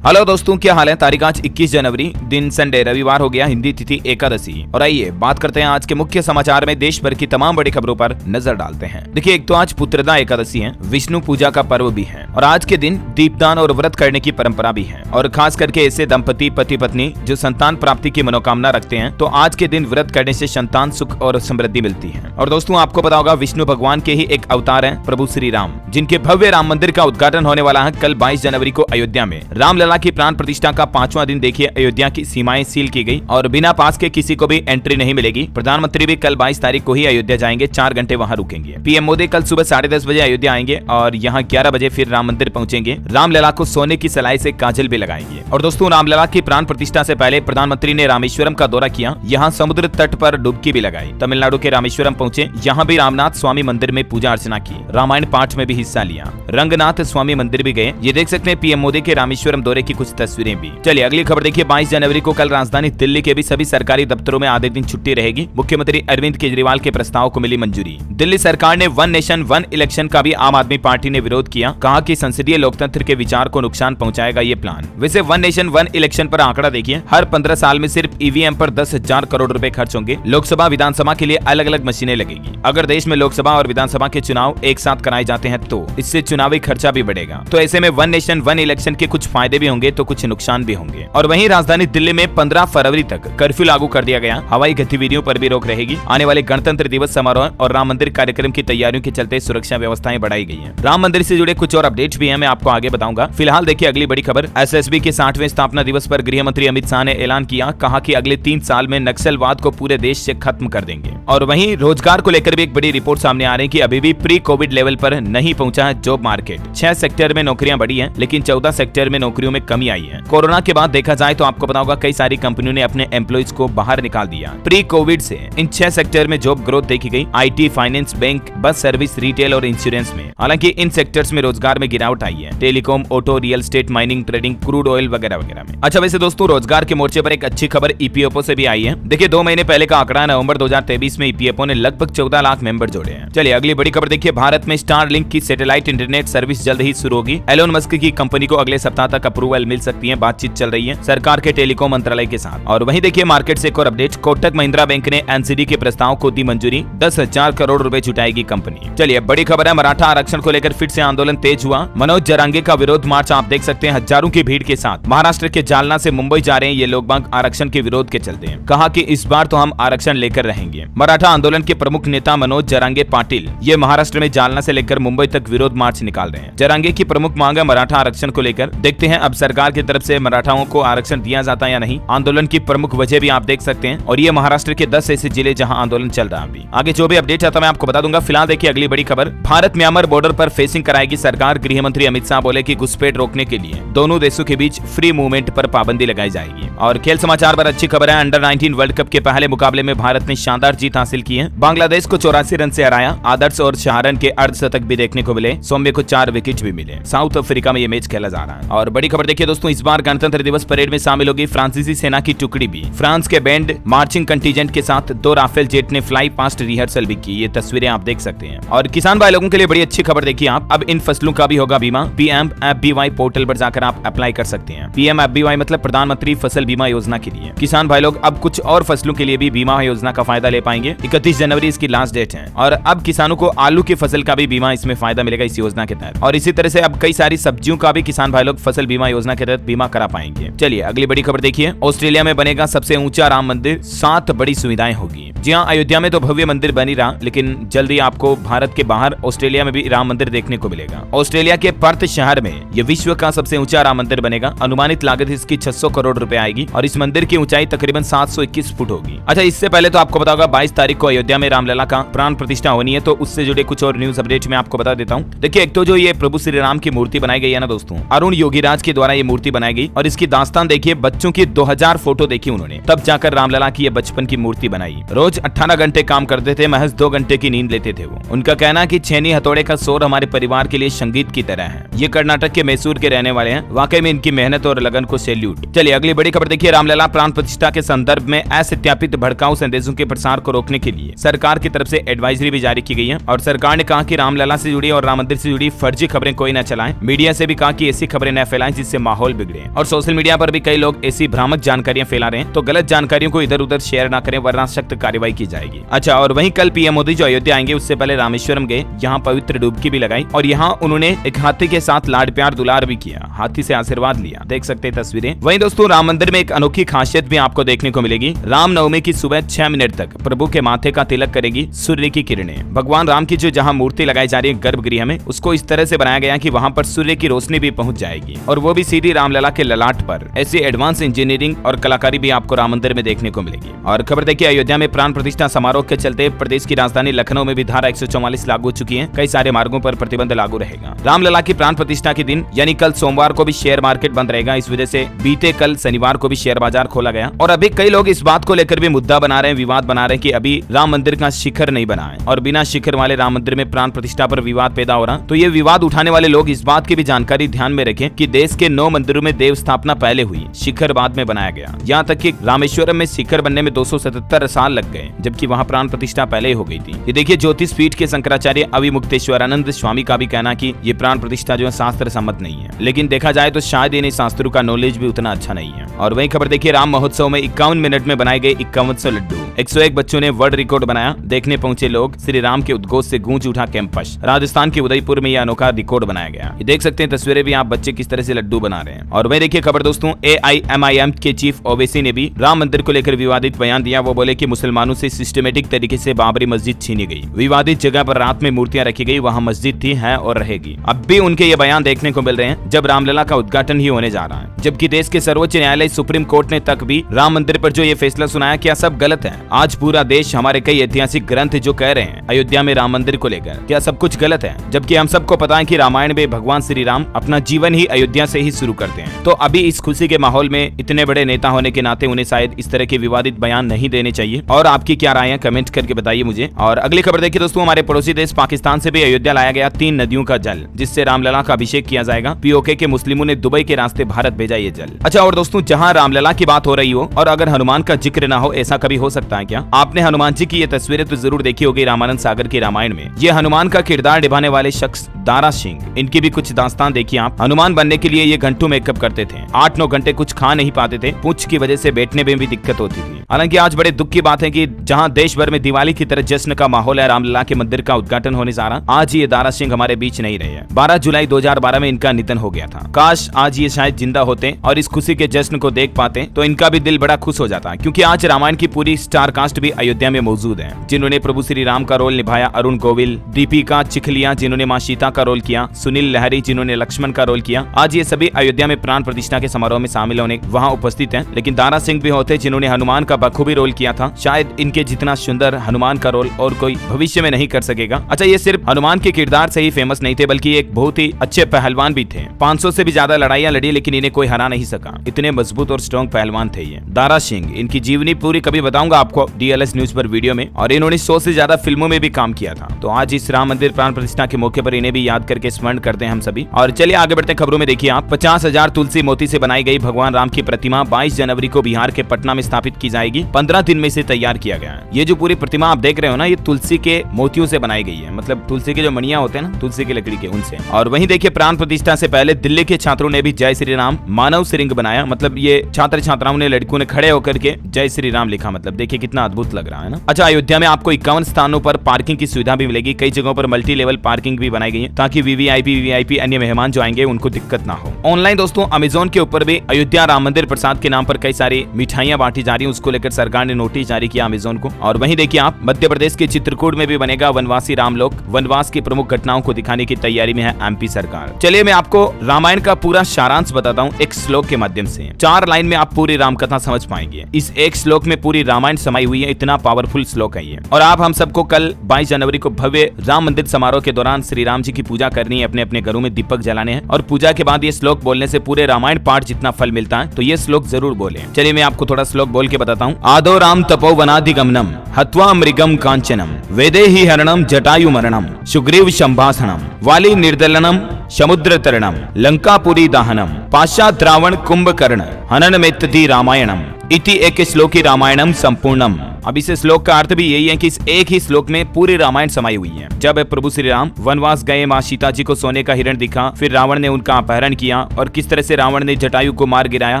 Hello दोस्तों, क्या हाल है। तारीख आज 21 जनवरी, दिन संडे, रविवार हो गया, हिंदी तिथि एकादशी। और आइए बात करते हैं आज के मुख्य समाचार में देश भर की तमाम बड़ी खबरों पर नजर डालते हैं। देखिए, एक तो आज पुत्रदा एकादशी है, विष्णु पूजा का पर्व भी है और आज के दिन दीपदान और व्रत करने की परंपरा भी है। और खास करके ऐसे दंपति पति पत्नी जो संतान प्राप्ति की मनोकामना रखते हैं तो आज के दिन व्रत करने से संतान सुख और समृद्धि मिलती है। और दोस्तों, आपको पता होगा विष्णु भगवान के ही एक अवतार है प्रभु श्री राम, जिनके भव्य राम मंदिर का उद्घाटन होने वाला है कल 22 जनवरी को अयोध्या में। रामलला की प्राण प्रतिष्ठा का 5वां दिन देखिए अयोध्या की सीमाएं सील की गई और बिना पास के किसी को भी एंट्री नहीं मिलेगी। प्रधानमंत्री भी कल 22 तारीख को ही अयोध्या जाएंगे, 4 घंटे वहां रुकेंगे। पीएम मोदी कल सुबह 10:30 बजे अयोध्या आएंगे और यहां 11 बजे फिर राम मंदिर पहुंचेंगे। रामलला को सोने की सलाई से काजल भी लगाएंगे। और दोस्तों, रामलला की प्राण प्रतिष्ठा से पहले प्रधानमंत्री ने रामेश्वरम का दौरा किया, यहाँ समुद्र तट पर डुबकी भी लगाई। तमिलनाडु के रामेश्वरम पहुंचे, यहाँ भी रामनाथ स्वामी मंदिर में पूजा अर्चना की, रामायण पाठ में भी हिस्सा लिया। रंगनाथ स्वामी मंदिर भी गए। ये देख सकते हैं पीएम मोदी के रामेश्वरम दौरे की कुछ तस्वीरें भी। चलिए अगली खबर देखिए, 22 जनवरी को कल राजधानी दिल्ली के भी सभी सरकारी दफ्तरों में आधे दिन छुट्टी रहेगी। मुख्यमंत्री अरविंद केजरीवाल के प्रस्ताव को मिली मंजूरी। दिल्ली सरकार ने वन नेशन वन इलेक्शन का भी आम आदमी पार्टी ने विरोध किया, कहा कि संसदीय लोकतंत्र के विचार को नुकसान पहुंचाएगा ये प्लान। वैसे वन नेशन वन इलेक्शन पर आंकड़ा देखिए, हर 15 साल में सिर्फ ईवीएम पर 10,000 करोड़ रुपए खर्च होंगे। लोकसभा विधानसभा के लिए अलग अलग मशीनें लगेगी। अगर देश में लोकसभा और विधानसभा के चुनाव एक साथ कराए जाते हैं तो इससे चुनावी खर्चा भी बढ़ेगा। तो ऐसे में वन नेशन वन इलेक्शन के कुछ फायदे भी होंगे तो कुछ नुकसान भी होंगे। और वहीं राजधानी दिल्ली में 15 फरवरी तक कर्फ्यू लागू कर दिया गया। हवाई गतिविधियों पर भी रोक रहेगी। आने वाले गणतंत्र दिवस समारोह और राम मंदिर कार्यक्रम की तैयारियों के चलते सुरक्षा व्यवस्थाएं बढ़ाई गई हैं। राम मंदिर से जुड़े कुछ और अपडेट्स भी हैं, मैं आपको आगे बताऊंगा। फिलहाल देखिए अगली बड़ी खबर, एसएसबी के 60वें स्थापना दिवस पर गृह मंत्री अमित शाह ने ऐलान किया, कहा कि अगले 3 साल में नक्सलवाद को पूरे देश से खत्म कर देंगे। और वहीं रोजगार को लेकर भी एक बड़ी रिपोर्ट सामने आ रही है कि अभी भी प्री कोविड लेवल पर नहीं पहुंचा है जॉब मार्केट। 6 सेक्टर में नौकरियां बढ़ी हैं, लेकिन 14 सेक्टर में नौकरियों में कमी आई है। कोरोना के बाद देखा जाए तो आपको पता होगा कई सारी कंपनियों ने अपने एम्प्लॉइज को बाहर निकाल दिया। प्री कोविड से इन 6 सेक्टर में जॉब ग्रोथ देखी गई, IT, finance, bank, bus service, retail और इंश्योरेंस में। हालांकि इन सेक्टर्स में रोजगार में गिरावट आई है, telecom, auto, real estate, mining, trading, crude oil वगैरह वगैरह में। अच्छा, वैसे दोस्तों रोजगार के मोर्चे पर एक अच्छी खबर ईपीएफओ से भी आई है। देखिए 2 महीने पहले का आंकड़ा, नवंबर 2023 में ईपीएफओ ने लगभग 14 लाख मेंबर जोड़े हैं। चलिए अगली बड़ी खबर देखिए, भारत में स्टारलिंक की सैटेलाइट इंटरनेट सर्विस जल्द ही शुरू होगी। एलोन मस्क की कंपनी को अगले सप्ताह तक अप्रूवल मिल सकती है। बातचीत चल रही है सरकार के टेलीकॉम मंत्रालय के साथ। और वहीं देखिए मार्केट से एक और अपडेट, कोटक महिंद्रा बैंक ने एनसीडी के प्रस्ताव को दी मंजूरी, 10,000 करोड़ रुपए जुटाएगी कंपनी। चलिए बड़ी खबर है, मराठा आरक्षण को लेकर फिर से आंदोलन तेज हुआ। मनोज जरांगे का विरोध मार्च आप देख सकते हैं हजारों की भीड़ के साथ। महाराष्ट्र के जालना से मुंबई जा रहे हैं ये लोग बाग आरक्षण के विरोध के चलते। कहा कि इस बार तो हम आरक्षण लेकर रहेंगे। मराठा आंदोलन के प्रमुख नेता मनोज जरांगे पाटिल ये महाराष्ट्र में जालना से लेकर मुंबई तक विरोध मार्च निकाल रहे हैं। जरांगे की प्रमुख मांग है मराठा आरक्षण को लेकर। देखते हैं अब सरकार की तरफ से मराठाओं को आरक्षण दिया जाता है या नहीं। आंदोलन की प्रमुख वजह भी आप देख सकते हैं और ये महाराष्ट्र के 10 ऐसे जिले जहां आंदोलन चल रहा है। अभी आगे जो भी अपडेट आता मैं आपको बता दूंगा। फिलहाल देखिए अगली बड़ी खबर, भारत म्यांमार बॉर्डर पर फेंसिंग कराएगी सरकार। गृह मंत्री अमित शाह बोले कि घुसपैठ रोकने के लिए दोनों देशों के बीच फ्री मूवमेंट पर पाबंदी लगाई जाएगी। और खेल समाचार पर अच्छी खबर है, अंडर 19 वर्ल्ड कप के पहले मुकाबले में भारत ने शानदार जीत हासिल की है। बांग्लादेश को 84 रन से हराया। आदर्श और शहारन के अर्धशतक भी देखने को मिले। सौम्य को 4 विकेट भी मिले। साउथ अफ्रीका में ये मैच खेला जा रहा है। और बड़ी खबर देखिए दोस्तों, इस बार गणतंत्र दिवस परेड में शामिल होगी फ्रांसीसी सेना की टुकड़ी भी। फ्रांस के बैंड मार्चिंग कंटीजेंट के साथ 2 राफेल जेट ने फ्लाई पास्ट रिहर्सल भी की। ये तस्वीरें आप देख सकते हैं। और किसान भाई लोगों के लिए बड़ी अच्छी खबर देखिए आप, अब इन फसलों का भी होगा बीमा। PMFBY पोर्टल पर जाकर आप अप्लाई कर सकते हैं। PMFBY मतलब प्रधानमंत्री फसल बीमा योजना के लिए। किसान भाई लोग अब कुछ और फसलों के लिए भी बीमा योजना का फायदा ले पाएंगे। 31 जनवरी इसकी लास्ट डेट है। और अब किसानों को आलू की फसल का भी बीमा इसमें फायदा मिलेगा इस योजना के तहत। और इसी तरह से अब कई सारी सब्जियों का भी किसान भाई लोग फसल बीमा योजना के तहत बीमा करा पाएंगे। चलिए अगली बड़ी खबर देखिए, ऑस्ट्रेलिया में बनेगा सबसे ऊंचा राम मंदिर, 7 बड़ी सुविधाएं होगी। जी हाँ, अयोध्या में तो भव्य मंदिर बन ही रहा, लेकिन जल्दी आपको भारत के बाहर ऑस्ट्रेलिया में भी राम मंदिर देखने को मिलेगा। ऑस्ट्रेलिया के पर्थ शहर में यह विश्व का सबसे ऊंचा राम मंदिर बनेगा। अनुमानित लागत इसकी 600 करोड़ रुपए आएगी और इस मंदिर की ऊंचाई तकरीबन 721 फुट होगी। अच्छा, इससे पहले तो आपको पता होगा 22 तारीख को अयोध्या में रामलला का प्राण प्रतिष्ठा होनी है, तो उससे जुड़े कुछ और न्यूज अपडेट मैं आपको बता देता हूँ। देखिए एक तो जो ये प्रभु श्री राम की मूर्ति बनाई गई है ना दोस्तों, अरुण योगीराज के द्वारा ये मूर्ति बनाई गई और इसकी दास्तान देखिए, बच्चों की 2000 फोटो देखी उन्होंने, तब जाकर रामलला की ये बचपन की मूर्ति बनाई। रोज 18 घंटे काम करते थे, महज 2 घंटे की नींद लेते थे वो। उनका कहना कि छेनी हथौड़े का शोर हमारे परिवार के लिए संगीत की तरह है। ये कर्नाटक के मैसूर के रहने वाले हैं। वाकई में इनकी मेहनत और लगन को सैल्यूट। चलिए अगली बड़ी खबर देखिए, रामलला प्राण प्रतिष्ठा के संदर्भ में असत्यापित भड़काऊ संदेशों के प्रसार को रोकने के लिए सरकार की तरफ से एडवाइजरी भी जारी की गई है। और सरकार ने कहा कि रामलला से जुड़ी और राम मंदिर से जुड़ी फर्जी खबरें कोई न चलाएं। मीडिया से भी कहा कि ऐसी खबरें न फैलाएं जिससे जिससे माहौल बिगड़े। और सोशल मीडिया पर भी कई लोग ऐसी भ्रामक जानकारियां फैला रहे हैं, तो गलत जानकारियों को इधर उधर शेयर ना करें वरना सख्त कार्रवाई की जाएगी। अच्छा, और वहीं कल पीएम मोदी जो अयोध्या आएंगे उससे पहले रामेश्वरम गए, यहाँ पवित्र डुबकी भी लगाई और यहाँ उन्होंने एक हाथी के साथ लाड प्यार दुलार भी किया, हाथी से आशीर्वाद लिया, देख सकते हैं तस्वीरें। वहीं दोस्तों राम मंदिर में एक अनोखी खासियत भी आपको देखने को मिलेगी। रामनवमी की सुबह 6 मिनट तक प्रभु के माथे का तिलक करेगी सूर्य की किरणें। भगवान राम की जो जहाँ मूर्ति लगाई जा रही है गर्भगृह में, उसको इस तरह से बनाया गया कि वहाँ पर सूर्य की रोशनी भी पहुंच जाएगी और वो भी सीधी रामलला के ललाट पर। ऐसी एडवांस इंजीनियरिंग और कलाकारी भी आपको राम मंदिर में देखने को मिलेगी। और खबर देखिए, अयोध्या में प्राण प्रतिष्ठा समारोह के चलते प्रदेश की राजधानी लखनऊ में भी धारा 144 लागू हो चुकी है। कई सारे मार्गों पर प्रतिबंध लागू रहेगा। रामलला की प्राण प्रतिष्ठा के दिन यानी कल सोमवार को भी शेयर मार्केट बंद रहेगा। इस वजह से बीते कल शनिवार को भी शेयर बाजार खोला गया और अभी कई लोग इस बात को लेकर भी मुद्दा बना रहे हैं, विवाद बना रहे हैं कि अभी राम मंदिर का शिखर नहीं बना है और बिना शिखर वाले राम मंदिर में प्राण प्रतिष्ठा पर विवाद पैदा हो रहा। तो ये विवाद उठाने वाले लोग इस बात की भी जानकारी ध्यान में रखें कि देश के 9 मंदिरों में देव स्थापना पहले हुई, शिखर बाद में बनाया गया। यहाँ तक कि रामेश्वरम में शिखर बनने में 277 साल लग गए, जबकि वहाँ प्राण प्रतिष्ठा पहले ही हो गई थी। ये देखिए, ज्योतिष पीठ के शंकराचार्य अविमुक्तेश्वरानंद स्वामी का भी कहना कि ये प्राण प्रतिष्ठा जो है शास्त्र सम्मत नहीं है, लेकिन देखा जाए तो शायद इन शास्त्रों का नॉलेज भी उतना अच्छा नहीं है। और वही खबर देखिए, राम महोत्सव में 51 मिनट में बनाए गए 5100 लड्डू। 101 बच्चों ने वर्ल्ड रिकॉर्ड बनाया। देखने पहुंचे लोग, श्री राम के उद्घोष से गूंज उठा कैंपस। राजस्थान के उदयपुर में यह अनोखा रिकॉर्ड बनाया गया। ये देख सकते हैं तस्वीरें भी आप, बच्चे किस तरह से लड्डू बना रहे हैं। और वही देखिए खबर दोस्तों, AIMIM के चीफ ओवैसी ने भी राम मंदिर को लेकर विवादित बयान दिया। वो बोले कि मुसलमानों से सिस्टमेटिक तरीके से बाबरी मस्जिद छीनी गई, विवादित जगह पर रात में मूर्तियां रखी गई, वहां मस्जिद थी, है और रहेगी। अब भी उनके ये बयान देखने को मिल रहे हैं जब रामलला का उद्घाटन ही होने जा रहा है, जबकि देश के सर्वोच्च न्यायालय सुप्रीम कोर्ट ने तक भी राम मंदिर पर जो ये फैसला सुनाया, क्या सब गलत है? आज पूरा देश, हमारे कई ऐतिहासिक ग्रंथ जो कह रहे हैं अयोध्या में राम मंदिर को लेकर, क्या सब कुछ गलत है? जबकि हम सबको पता है कि रामायण में भगवान श्री राम अपना जीवन ही अयोध्या से ही शुरू करते हैं। तो अभी इस खुशी के माहौल में इतने बड़े नेता होने के नाते उन्हें शायद इस तरह के विवादित बयान नहीं देने चाहिए। और आपकी क्या राय है कमेंट करके बताइए मुझे। और अगली खबर देखिए दोस्तों, हमारे पड़ोसी देश पाकिस्तान से भी अयोध्या लाया गया 3 नदियों का जल, जिससे रामलला का अभिषेक किया जाएगा। POK के मुस्लिमों ने दुबई के रास्ते भारत भेजा ये जल। अच्छा, और दोस्तों जहाँ रामलला की बात हो रही हो और अगर हनुमान का जिक्र ना हो, ऐसा कभी हो सकता है क्या? आपने हनुमान जी की ये तस्वीरें तो जरूर देखी होगी रामानंद सागर के रामायण में। ये हनुमान का किरदार निभाने वाले शख्स दारा सिंह, इनकी भी कुछ दास्तान देखिए आप। हनुमान बनने के लिए ये घंटों मेकअप करते थे, 8-9 घंटे कुछ खा नहीं पाते थे, पूंछ की वजह से बैठने में भी दिक्कत होती थी। हालांकि आज बड़े दुख की बात है कि जहां देश भर में दिवाली की तरह जश्न का माहौल है, रामलला के मंदिर का उद्घाटन होने जा रहा, आज ये दारा सिंह हमारे बीच नहीं रहे हैं। 12 जुलाई 2012 में इनका निधन हो गया था। काश आज ये शायद जिंदा होते और इस खुशी के जश्न को देख पाते तो इनका भी दिल बड़ा खुश हो जाता, क्योंकि आज रामायण की पूरी स्टार कास्ट भी अयोध्या में मौजूद है, जिन्होंने प्रभु श्री राम का रोल निभाया। अरुण गोविल, दीपिका चिखलिया जिन्होंने माँ सीता का रोल किया, सुनील लहरी जिन्होंने लक्ष्मण का रोल किया, आज ये सभी अयोध्या में प्राण प्रतिष्ठा के समारोह में शामिल होने वहाँ उपस्थित हैं। लेकिन दारा सिंह भी होते जिन्होंने हनुमान का बखूबी रोल किया था। शायद इनके जितना सुंदर हनुमान का रोल और कोई भविष्य में नहीं कर सकेगा। अच्छा, ये सिर्फ हनुमान के किरदार से ही फेमस नहीं थे, बल्कि एक बहुत ही अच्छे पहलवान भी थे। 500 से भी ज्यादा लड़ाइयां लड़ी, लेकिन इन्हें कोई हरा नहीं सका। इतने मजबूत और स्ट्रॉन्ग पहलवान थे ये दारा सिंह। इनकी जीवनी पूरी कभी बताऊंगा आपको DLS न्यूज पर वीडियो में, और इन्होंने 100 से ज्यादा फिल्मों में भी काम किया था। तो आज इस राम मंदिर प्राण प्रतिष्ठा के मौके पर इन्हें भी याद करके स्मरण करते हैं हम सभी। और चलिए आगे बढ़ते हैं खबरों में। देखिए आप, 50,000 तुलसी मोती से बनाई गई भगवान राम की प्रतिमा 22 जनवरी को बिहार के पटना में स्थापित की जाएगी। 15 दिन में इसे तैयार किया गया है। ये जो पूरी प्रतिमा आप देख रहे हो ना, ये तुलसी के मोतियों से बनाई गई है, मतलब तुलसी के जो मणियां होते हैं ना, तुलसी की लकड़ी के, उनसे। और वहीं देखिए, प्राण प्रतिष्ठा से पहले दिल्ली के छात्रों ने भी जय श्री राम मानव श्रृंग बनाया। मतलब ये छात्र छात्राओं ने, लड़कों ने खड़े होकर के जय श्री राम लिखा। मतलब देखिए कितना अद्भुत लग रहा है ना। अच्छा, अयोध्या में आपको 51 स्थानों पर पार्किंग की सुविधा भी मिलेगी। कई जगहों पर मल्टी लेवल पार्किंग भी बनाई गई है, ताकि VVIP अन्य मेहमान जो आएंगे उनको दिक्कत ना हो। ऑनलाइन दोस्तों अमेज़न के ऊपर भी अयोध्या राम मंदिर प्रसाद के नाम पर कई सारी मिठाइयां बांटी जा रही है, उसको लेकर सरकार ने नोटिस जारी किया अमेज़न को। और वहीं देखिए आप, मध्य प्रदेश के चित्रकूट में भी बनेगा वनवासी रामलोक। वनवास की प्रमुख घटनाओं को दिखाने की तैयारी में है MP सरकार। चलिए मैं आपको रामायण का पूरा सारांश बताता हूँ एक श्लोक के माध्यम से। 4 लाइन में आप पूरी राम कथा समझ पाएंगे। इस एक श्लोक में पूरी रामायण समाई हुई है, इतना पावरफुल श्लोक है ये। और आप हम सबको कल 22 जनवरी को भव्य राम मंदिर समारोह के दौरान श्री राम जी की पूजा करनी है, अपने अपने घरों में दीपक जलाने हैं, और पूजा के बाद ये श्लोक बोलने से पूरे रामायण पाठ जितना फल मिलता है, तो ये श्लोक जरूर बोले। चलिए मैं आपको थोड़ा श्लोक बोल के बताता हूँ। आदो राम तपो वनाधिगमनम हत्वा मृगम कांचनम वेदे ही हरणम जटायु मरणम सुग्रीव संभाषणम वाली निर्दलनम समुद्र तरणम लंकापुरी दाहनम पाशात रावण कुंभकर्ण हनन मेत्तति रामायणम इति एक श्लोकी रामायणम संपूर्णम। अब इस श्लोक का अर्थ भी यही है कि इस एक ही श्लोक में पूरी रामायण समाई हुई है। जब प्रभु श्री राम वनवास गए, माँ सीता जी को सोने का हिरण दिखा, फिर रावण ने उनका अपहरण किया और किस तरह से रावण ने जटायु को मार गिराया,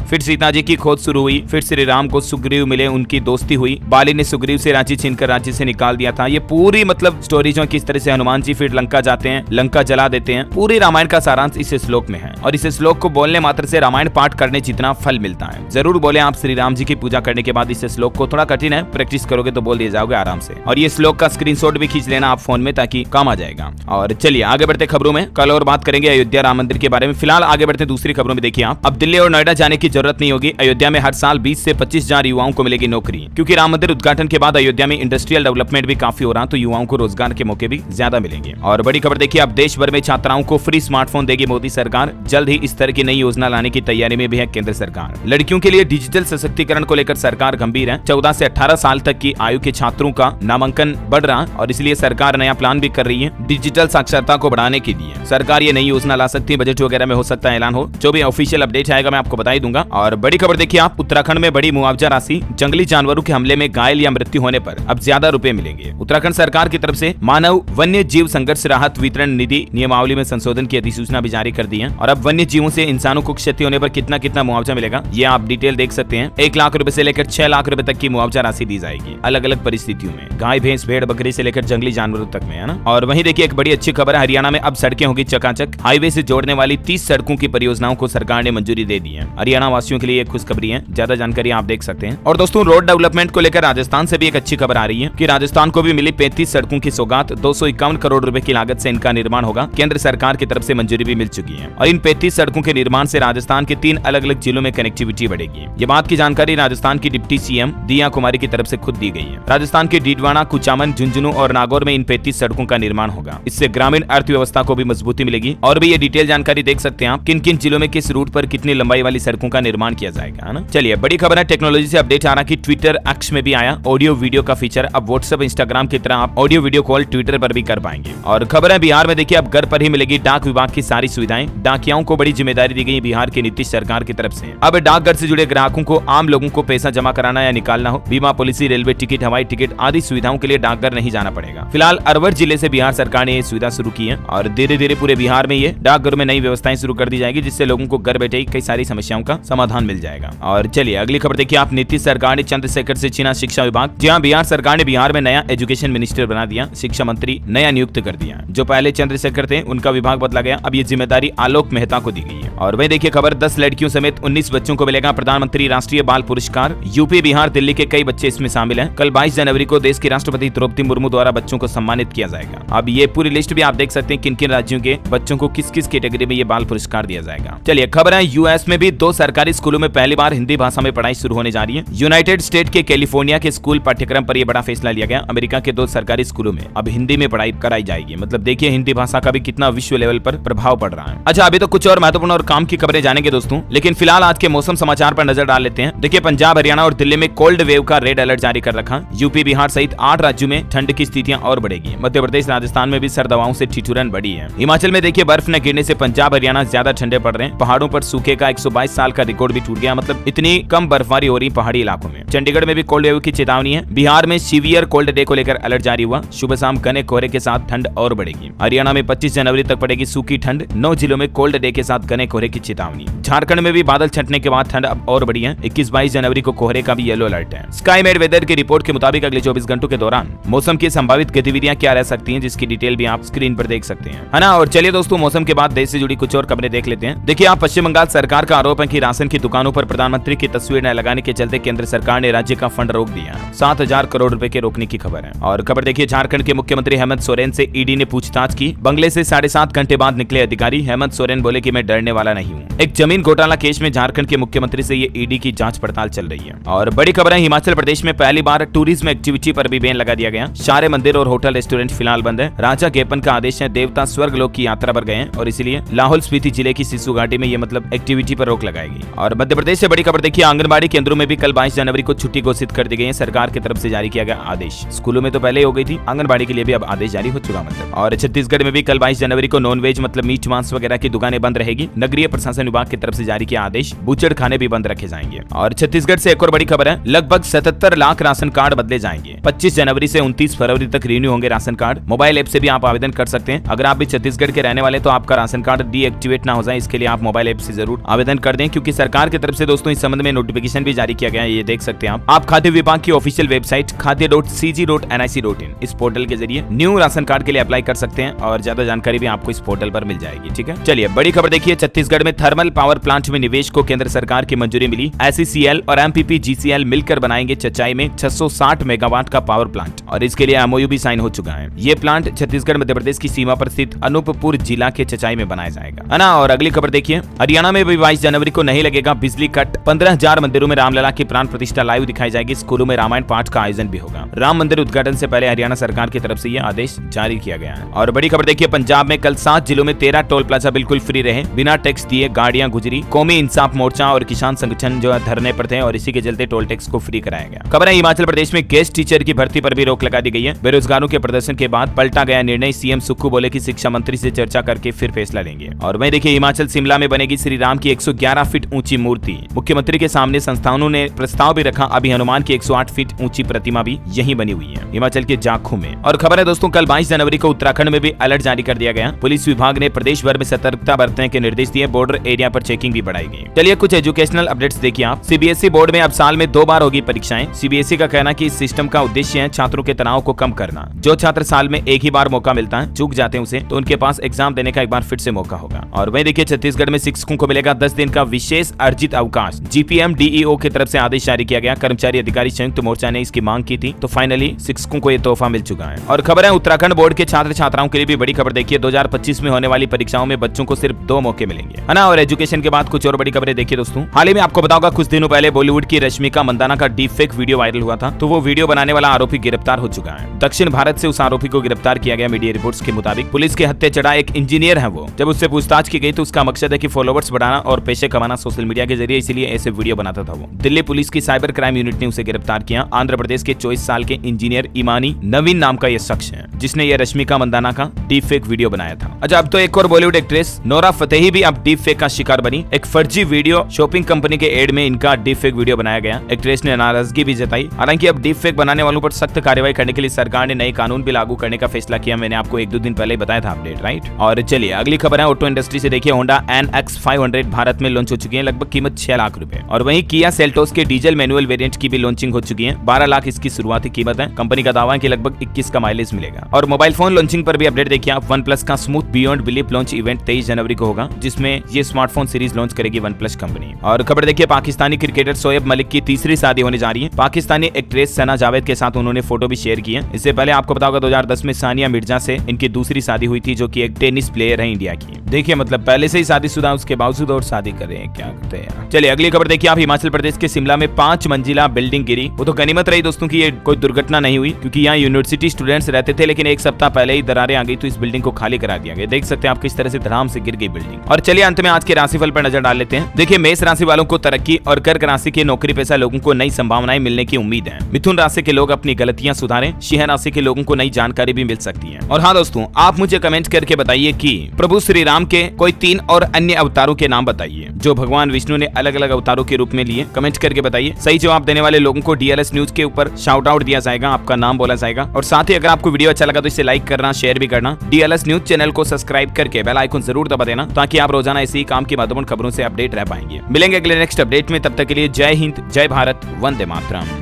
फिर सीता जी की खोज शुरू हुई, फिर श्री राम को सुग्रीव मिले, उनकी दोस्ती हुई, बाली ने सुग्रीव से राज्य छीनकर राज्य से निकाल दिया था। ये पूरी मतलब स्टोरी जो किस तरह से हनुमान जी फिर लंका जाते हैं, लंका जला देते हैं, पूरी रामायण का सारांश इस श्लोक में है। और इस श्लोक को बोलने मात्र से रामायण पाठ करने जितना फल मिलता है। जरूर बोले आप श्री राम जी की पूजा करने के बाद इस श्लोक को। थोड़ा कठिन है, प्रैक्टिस करोगे तो बोल दिए जाओगे आराम से। और ये श्लोक का स्क्रीनशॉट भी खींच लेना आप फोन में, ताकि काम आ जाएगा। और चलिए आगे बढ़ते खबरों में। कल और बात करेंगे अयोध्या राम मंदिर के बारे में। फिलहाल आगे बढ़ते दूसरी खबरों में। देखिए आप, अब दिल्ली और नोएडा जाने की जरूरत नहीं होगी। अयोध्या में हर साल 20 से 25 हजार युवाओं को मिलेगी नौकरी, क्योंकि राम मंदिर उद्घाटन के बाद अयोध्या में इंडस्ट्रियल डेवलपमेंट भी काफी हो रहा, तो युवाओं को रोजगार के मौके भी ज्यादा मिलेंगे। और बड़ी खबर देखिए, अब देश भर में छात्राओं को फ्री स्मार्टफोन देगी मोदी सरकार। जल्द ही इस तरह की नई योजना लाने की तैयारी में भी है केंद्र सरकार। लड़कियों के लिए डिजिटल सशक्तिकरण को लेकर सरकार गंभीर है। 14 से 18 साल तक की आयु के छात्रों का नामांकन बढ़ रहा और इसलिए सरकार नया प्लान भी कर रही है डिजिटल साक्षरता को बढ़ाने के लिए। सरकार ये नई योजना ला सकती है, बजट वगैरह में हो सकता है ऐलान हो। जो भी ऑफिशियल अपडेट आएगा मैं आपको बता ही दूंगा। और बड़ी खबर देखिए आप, उत्तराखंड में बड़ी मुआवजा राशि। जंगली जानवरों के हमले में घायल या मृत्यु होने पर अब ज्यादा रुपए मिलेंगे। उत्तराखंड सरकार की तरफ से मानव वन्य जीव संघर्ष राहत वितरण निधि नियमावली में संशोधन की अधिसूचना भी जारी कर दी है। और अब वन्य जीवों से इंसानों को क्षति होने पर कितना कितना मुआवजा मिलेगा ये आप डिटेल देख सकते हैं। 1 लाख रुपए से लेकर 6 लाख रुपए तक की मुआवजा राशि दी जाएगी अलग अलग परिस्थितियों में, गाय भैंस भेड़ बकरी से लेकर जंगली जानवरों तक में, है ना। और वहीं देखिए एक बड़ी अच्छी खबर है, हरियाणा में अब सड़कें होगी चकाचक। हाईवे से जोड़ने वाली 30 सड़कों की परियोजनाओं को सरकार ने मंजूरी दे दी है। हरियाणा वासियों के लिए एक खुशखबरी है, ज्यादा जानकारी आप देख सकते हैं। और दोस्तों रोड डेवलपमेंट को लेकर राजस्थान से भी एक अच्छी खबर आ रही है कि राजस्थान को भी मिली 35 सड़कों की सौगात। 251 करोड़ रुपए की लागत से इनका निर्माण होगा। केंद्र सरकार की तरफ से मंजूरी भी मिल चुकी है। और इन 35 सड़कों के निर्माण से राजस्थान के 3 अलग अलग जिलों में कनेक्टिविटी बढ़ेगी। ये बात की जानकारी राजस्थान की डिप्टी सीएम दिया कुमारी की तरफ से खुद दी गई है। राजस्थान के डीडवाना, कुचामन, झुंझुनू और नागौर में इन 35 सड़कों का निर्माण होगा। इससे ग्रामीण अर्थव्यवस्था को भी मजबूती मिलेगी। और भी ये डिटेल जानकारी देख सकते हैं आप, किन किन जिलों में किस रूट पर कितनी लंबाई वाली सड़कों का निर्माण किया जाएगा, है ना। चलिए बड़ी खबर है, टेक्नोलॉजी से अपडेट आ रहा कि ट्विटर एक्स में भी आया ऑडियो वीडियो का फीचर। अब व्हाट्सएप इंस्टाग्राम की तरह आप ऑडियो वीडियो कॉल ट्विटर पर भी कर पाएंगे। और खबर है बिहार में देखिए, अब घर पर ही मिलेगी डाक विभाग की सारी सुविधाएं। डाकियाओं को बड़ी जिम्मेदारी दी गई बिहार की नीतीश सरकार की तरफ से। अब डाकघर से जुड़े ग्राहकों को, आम लोगों को पैसा जमा कराना या निकालना हो, बीमा पॉलिसी, रेलवे टिकट, हवाई टिकट आदि सुविधाओं के लिए डाकघर नहीं जाना पड़ेगा। फिलहाल अरवल जिले से बिहार सरकार ने ये सुविधा शुरू की है और धीरे धीरे पूरे बिहार में ये डाकघर में नई व्यवस्थाएं शुरू कर दी जाएगी, जिससे लोगों को घर बैठे ही कई सारी समस्याओं का समाधान मिल जाएगा। और चलिए अगली खबर देखिए आप, नीतीश सरकार ने चंद्रशेखर से छीना शिक्षा विभाग। जी हाँ, बिहार सरकार ने बिहार में नया एजुकेशन मिनिस्टर बना दिया, शिक्षा मंत्री नया नियुक्त कर दिया। जो पहले चंद्रशेखर थे उनका विभाग बदला गया, अब ये जिम्मेदारी आलोक मेहता को दी गई है। और वही देखिए खबर, 10 लड़कियों समेत 19 बच्चों को मिलेगा प्रधानमंत्री राष्ट्रीय बाल पुरस्कार। यूपी, बिहार, दिल्ली के कई बच्चे इसमें शामिल हैं। कल 22 जनवरी को देश की राष्ट्रपति द्रौपदी मुर्मू द्वारा बच्चों को सम्मानित किया जाएगा। अब ये पूरी लिस्ट भी आप देख सकते हैं किन किन राज्यों के बच्चों को किस किस कैटेगरी में ये बाल पुरस्कार दिया जाएगा। चलिए खबर है, यूएस में भी 2 सरकारी स्कूलों में पहली बार हिंदी भाषा में पढ़ाई शुरू होने जा रही है। यूनाइटेड स्टेट के कैलिफोर्निया के स्कूल पाठ्यक्रम पर यह बड़ा फैसला लिया गया। अमेरिका के 2 सरकारी स्कूलों में अब हिंदी में पढ़ाई कराई जाएगी। मतलब देखिए हिंदी भाषा का भी कितना विश्व लेवल पर प्रभाव पड़ रहा है। अच्छा, अभी तो कुछ और महत्वपूर्ण और काम की खबरें जानेंगे दोस्तों, लेकिन फिलहाल आज के मौसम समाचार पर नजर डाल लेते हैं। देखिए पंजाब, हरियाणा और दिल्ली में कोल्ड वेव का रेड अलर्ट जारी कर रखा। यूपी, बिहार सहित 8 राज्यों में ठंड की स्थितियां और बढ़ेगी। मध्य प्रदेश, राजस्थान में भी सर्द हवाओं से ठिठुरन बढ़ी है। हिमाचल में देखिए बर्फ न गिरने से पंजाब, हरियाणा ज्यादा ठंडे पड़ रहे हैं। पहाड़ों पर सूखे का 122 साल का रिकॉर्ड भी टूट गया। मतलब इतनी कम बर्फबारी हो रही पहाड़ी इलाकों में। चंडीगढ़ में भी कोल्ड वेव की चेतावनी है। बिहार में सीवियर कोल्ड डे को लेकर अलर्ट जारी हुआ। सुबह शाम घने कोहरे के साथ ठंड और बढ़ेगी। हरियाणा में 25 जनवरी तक पड़ेगी सूखी ठंड। 9 जिलों में कोल्ड डे के साथ घने कोहरे की चेतावनी। झारखंड में भी बादल छंटने के बाद ठंड अब और बढ़ी है। 21-22 जनवरी को कोहरे का भी येलो अलर्ट है। स्काई मेड वेदर की रिपोर्ट के मुताबिक अगले 24 घंटों के दौरान मौसम की संभावित गतिविधियां क्या रह सकती हैं, जिसकी डिटेल भी आप स्क्रीन पर देख सकते हैं, है ना। और चलिए दोस्तों, मौसम के बाद देश से जुड़ी कुछ और खबरें देख लेते हैं। देखिए आप, पश्चिम बंगाल सरकार का आरोप है कि राशन की दुकानों पर प्रधानमंत्री की तस्वीर न लगाने के चलते केंद्र सरकार ने राज्य का फंड रोक दिया। 7,000 करोड़ रुपए के रोकने की खबर है। और खबर देखिए, झारखंड के मुख्यमंत्री हेमंत सोरेन से ईडी ने पूछताछ की। बंगले से 7.5 घंटे बाद निकले अधिकारी। हेमंत सोरेन बोले कि मैं डरने वाला नहीं हूँ। एक जमीन घोटाला केस में झारखंड के मुख्यमंत्री से ये ईडी की जांच पड़ताल चल रही है। और बड़ी खबर है, हिमाचल प्रदेश में पहली बार टूरिज्म एक्टिविटी पर भी बैन लगा दिया गया। सारे मंदिर और होटल रेस्टोरेंट फिलहाल बंद है। राजा गेपन का आदेश है, देवता स्वर्ग लोक की यात्रा पर गए हैं और इसलिए लाहौल स्पीति जिले की सिसु घाटी में ये मतलब एक्टिविटी पर रोक लगाएगी। और मध्य प्रदेश से बड़ी खबर देखिए, आंगनबाड़ी केंद्रों में भी कल 22 जनवरी को छुट्टी घोषित कर दी गई है। सरकार की तरफ से जारी किया गया आदेश। स्कूलों में तो पहले हो गई थी, आंगनबाड़ी के लिए भी अब आदेश जारी हो चुका मतलब। और छत्तीसगढ़ में भी कल 22 जनवरी को नॉनवेज मतलब मीट मांस वगैरह की दुकानें बंद रहेगी। नगरीय प्रशासन विभाग की तरफ से जारी किया आदेश। बूचड़ खाने भी बंद रखे जाएंगे। और छत्तीसगढ़ से एक और बड़ी खबर है, लगभग 77 लाख राशन कार्ड बदले जाएंगे। 25 जनवरी से 29 फरवरी तक रिन्यू होंगे राशन कार्ड। मोबाइल ऐप से भी आप आवेदन कर सकते हैं। अगर आप भी छत्तीसगढ़ के रहने वाले तो आपका राशन कार्ड डीएक्टिवेट ना हो जाए, इसके लिए आप मोबाइल ऐप से जरूर आवेदन कर दें, क्योंकि सरकार की तरफ से दोस्तों इस संबंध में नोटिफिकेशन भी जारी किया गया है। ये देख सकते हैं आप खाद्य विभाग की ऑफिशियल वेबसाइट खाद्य.cg.nic.in इस पोर्टल के जरिए न्यू राशन कार्ड के लिए अप्लाई कर सकते हैं और ज्यादा जानकारी भी आपको इस पोर्टल पर मिल जाएगी। ठीक है, चलिए बड़ी खबर देखिए। छत्तीसगढ़ में थर्मल पावर प्लांट में निवेश को केंद्र सरकार की मंजूरी मिली। SECL और MPPGCL मिलकर बनाएंगे चचाई में 660 मेगावाट का पावर प्लांट और इसके लिए MOU भी साइन हो चुका है। ये प्लांट छत्तीसगढ़ मध्य प्रदेश की सीमा पर स्थित अनूपपुर जिला के चचाई में बनाया जाएगा, है ना। और अगली खबर देखिए, हरियाणा में भी 22 जनवरी को नहीं लगेगा बिजली कट। 15,000 मंदिरों में रामलला की प्राण प्रतिष्ठा लाइव दिखाई जाएगी। स्कूलों में रामायण पाठ का आयोजन भी होगा। राम मंदिर उद्घाटन से पहले हरियाणा सरकार की तरफ से यह आदेश जारी किया गया है। और बड़ी खबर देखिए, पंजाब में कल 7 जिलों में 13 टोल प्लाजा बिल्कुल फ्री रहे, बिना टैक्स दिए गाड़ियां गुजरी। कौमी इंसाफ मोर्चा और किसान संगठन जो है धरने पर थे और इसी के चलते टोल टैक्स को फ्री कराया गया। खबर है हिमाचल प्रदेश में गेस्ट टीचर की भर्ती पर भी रोक लगा दी गई है। बेरोजगारों के प्रदर्शन के बाद पलटा गया निर्णय। सीएम सुक्खू बोले कि शिक्षा मंत्री से चर्चा करके फिर फैसला लेंगे। और वहीं देखिए, हिमाचल शिमला में बनेगी श्री राम की 111 फीट ऊंची मूर्ति। मुख्यमंत्री के सामने संस्थानों ने प्रस्ताव भी रखा। अभी हनुमान की 108 फीट ऊंची प्रतिमा भी यहीं बनी हुई है, हिमाचल के जाखू में। और खबर है दोस्तों, कल 22 जनवरी को उत्तराखंड में भी अलर्ट जारी कर दिया गया। पुलिस विभाग ने प्रदेश भर में सतर्कता बरतने के निर्देश दिए। बॉर्डर एरिया पर चेकिंग भी बढ़ाई गई। चलिए कुछ एजुकेशनल अपडेट्स देखिए आप। सीबीएसई बोर्ड में अब साल में 2 बार होगी परीक्षाएं। सीबीएसई का कहना कि इस सिस्टम का उद्देश्य है छात्रों के तनाव को कम करना। जो छात्र साल में एक ही बार मौका मिलता है, चूक जाते हैं उसे, तो उनके पास एग्जाम देने का एक बार फिर से मौका होगा। और वहीं देखिए, छत्तीसगढ़ में शिक्षकों को मिलेगा 10 दिन का विशेष अर्जित अवकाश। जीपीएम डीईओ की तरफ से आदेश जारी किया गया। कर्मचारी अधिकारी संयुक्त मोर्चा ने इसकी मांग की थी, तो फाइनली शिक्षकों को यह तोहफा मिल चुका है। और खबर है उत्तराखंड बोर्ड के छात्र छात्राओं के लिए भी बड़ी खबर देखिए। 2025 में होने वाली परीक्षाओं में बच्चों को सिर्फ 2 मौके मिलेंगे, है ना। और एजुकेशन के बाद कुछ और बड़ी खबरें देखिए दोस्तों। हाल ही में आपको बताऊंगा, कुछ दिनों पहले बॉलीवुड की रश्मिका मंदाना का डीप फेक वीडियो वायरल हुआ था, तो वो वीडियो बनाने वाला आरोपी गिरफ्तार हो चुका है। दक्षिण भारत से उस आरोपी को गिरफ्तार किया गया। मीडिया रिपोर्ट्स के मुताबिक पुलिस के हत्थे चढ़ा एक इंजीनियर है वो। जब उससे पूछताछ की गई तो उसका मकसद है कि फॉलोवर्स बढ़ाना और पैसे कमाना सोशल मीडिया के जरिए, इसलिए ऐसे वीडियो बनाता था वो। दिल्ली पुलिस की साइबर क्राइम यूनिट ने उसे गिरफ्तार किया। आंध्र प्रदेश के 24 साल के इंजीनियर इमानी नवीन नाम का यह शख्स है, जिसने यह रश्मिका मंदाना का डीप फेक वीडियो बनाया था। अच्छा, अब तो एक और बॉलीवुड एक्ट्रेस नोरा फतेही भी अब डीप फेक का शिकार बनी। एक फर्जी वीडियो शॉपिंग कंपनी के एड में इनका डीप फेक वीडियो बनाया गया। एक्ट्रेस ने नाराजगी भी जताई। हालांकि अब डीप फेक बनाने वालों पर सख्त कार्रवाई करने के लिए सरकार ने नए कानून भी लागू करने का फैसला किया। मैंने आपको 1-2 दिन पहले बताया था अपडेट, राइट। और चलिए अगली खबर है ऑटो इंडस्ट्री से देखिए। होंडा NX500 भारत में लॉन्च हो चुकी है, लगभग कीमत 6 लाख रुपए। और वहीं किया सेल्टोस के डीजल मैनुअल वेरिएंट की भी लॉन्चिंग हो चुकी है। 12 लाख इसकी शुरुआती कीमत है। कंपनी का दावा है कि लगभग 21 का माइलेज मिलेगा। और मोबाइल फोन लॉन्चिंग पर भी अपडेट देखिए आप। OnePlus का smooth beyond belief launch event 23 जनवरी को होगा, जिसमें ये स्मार्टफोन सीरीज लॉन्च करेगी OnePlus कंपनी। और खबर देखिए, पाकिस्तानी क्रिकेटर शोएब मलिक की तीसरी शादी होने जा रही है। पाकिस्तानी एक्ट्रेस सना जावेद के साथ उन्होंने फोटो भी शेयर की है। इससे पहले आपको पता होगा 2010 में सानिया मिर्जा से इनकी दूसरी शादी हुई थी, जो कि एक टेनिस प्लेयर है इंडिया की। देखिए मतलब पहले से ही शादीशुदा, उसके बावजूद और शादी कर रहे हैं, क्या करते हैं। चलिए अगली खबर देखिए आप। हिमाचल प्रदेश के शिमला में 5 मंजिला बिल्डिंग गिरी। वो तो गनीमत रही दोस्तों की ये कोई दुर्घटना नहीं हुई, क्योंकि यहाँ यूनिवर्सिटी स्टूडेंट्स रहते थे, लेकिन 1 सप्ताह पहले ही दरारें आ गई तो इस बिल्डिंग को खाली करा दिया गया। देख सकते हैं आप किस तरह से धड़ाम से गिर गई बिल्डिंग। और चलिए अंत में आज के राशिफल पर नजर डाल लेते हैं। देखिए मेष राशि वालों को तरक्की और कर्क राशि के नौकरी पेशा लोगों को नई संभावनाएं मिलने की उम्मीद है। मिथुन राशि के लोग अपनी गलतियां सुधारें। सिंह राशि के लोगों को नई जानकारी भी मिल सकती है। और हाँ दोस्तों, आप मुझे कमेंट करके बताइए कि प्रभु श्री राम के कोई 3 और अन्य अवतारों के नाम बताइए जो भगवान विष्णु ने अलग अलग अवतारों के रूप में लिए। कमेंट करके बताइए। सही जवाब देने वाले लोगों को DLS न्यूज के ऊपर शाउट आउट दिया जाएगा, आपका नाम बोला जाएगा। और साथ ही अगर आपको वीडियो अच्छा लगा तो इसे लाइक करना, शेयर भी करना। DLS न्यूज चैनल को सब्सक्राइब करके बेल आइकन जरूर दबा देना, ताकि आप रोजाना इसी काम की महत्वपूर्ण खबरों से अपडेट रह पाएंगे। मिलेंगे अगले नेक्स्ट अपडेट में, तब तक के लिए जय हिंद, जय भारत, वंदे मातरम।